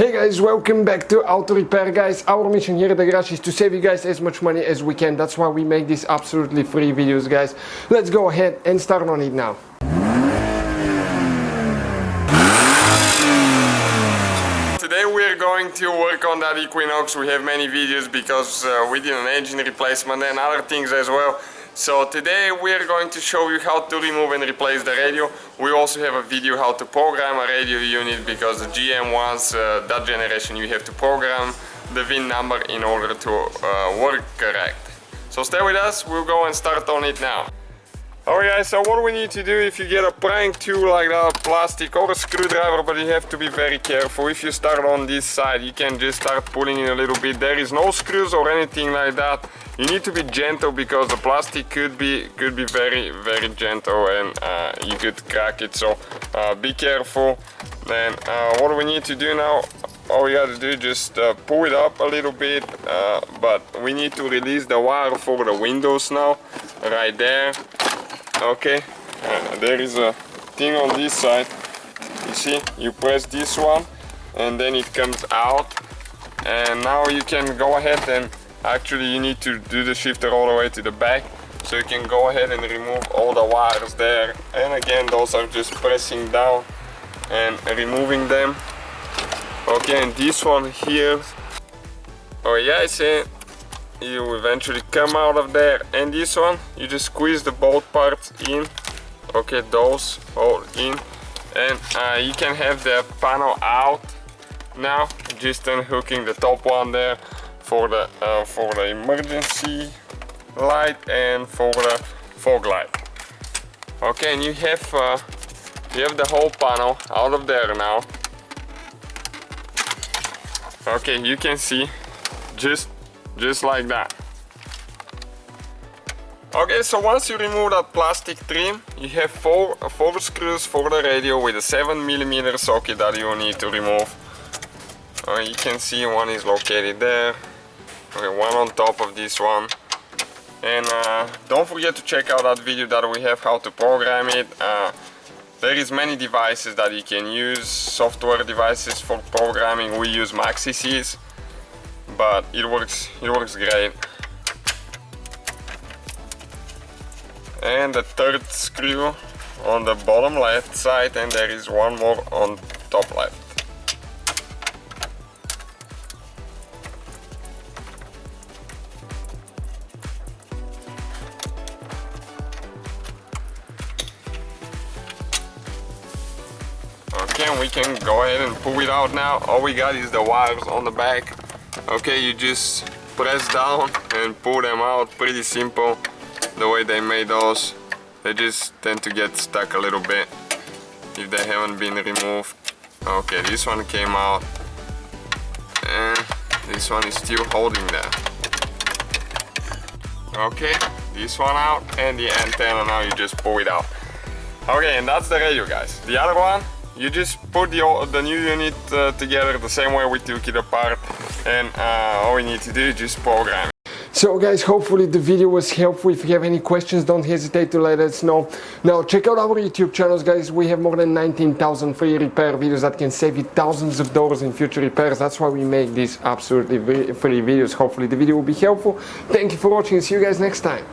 Hey guys, welcome back to Auto Repair, guys. Our mission here at the garage is to save you guys as much money as we can. That's why we make these absolutely free videos, guys. Let's go ahead and start on it now. Today we're going to work on that Equinox. We have many videos because we did an engine replacement and other things as well. So today we're going to show you how to remove and replace the radio. We also have a video how to program a radio unit, because the GM ones, that generation, you have to program the VIN number in order to work correct. So stay with us, we'll go and start on it now. Alright guys, so what we need to do, if you get a prying tool like that, plastic or a screwdriver, but you have to be very careful. If you start on this side, you can just start pulling in a little bit. There is no screws or anything like that. You need to be gentle because the plastic could be very gentle and you could crack it. So be careful. Then what we need to do now, all we gotta do, just pull it up a little bit, but we need to release the wire for the windows now, right there. Okay, there is a thing on this side. You see, you press this one and then it comes out, and now you can go ahead and actually you need to do the shifter all the way to the back, so you can go ahead and remove all the wires there. And again, those are just pressing down and removing them. Okay, and this one here, oh yeah, I see, you eventually come out of there. And this one, you just squeeze the both parts in. Okay, those all in, and you can have the panel out now, just unhooking the top one there for the emergency light and for the fog light. Okay, and you have the whole panel out of there now. Okay, you can see, just like that. Okay, so once you remove that plastic trim, you have four screws for the radio with a 7mm socket that you will need to remove. You can see one is located there. Okay, one on top of this one. And don't forget to check out that video that we have how to program it. There is many devices that you can use, software devices for programming. We use MaxiCs, but it works great. And the third screw on the bottom left side, and there is one more on top left. Okay, and we can go ahead and pull it out now. All we got is the wires on the back. Okay, you just press down and pull them out. Pretty simple the way they made those. They just tend to get stuck a little bit if they haven't been removed. Okay, this one came out and this one is still holding there. Okay, this one out, and the antenna, now you just pull it out. Okay, and that's the radio, guys. The other one, you just put the new unit together the same way we took it apart, and all we need to do is just program it. So guys, hopefully the video was helpful. If you have any questions, don't hesitate to let us know. Now check out our YouTube channels, guys. We have more than 19,000 free repair videos that can save you thousands of dollars in future repairs. That's why we make these absolutely free videos. Hopefully the video will be helpful. Thank you for watching. See you guys next time.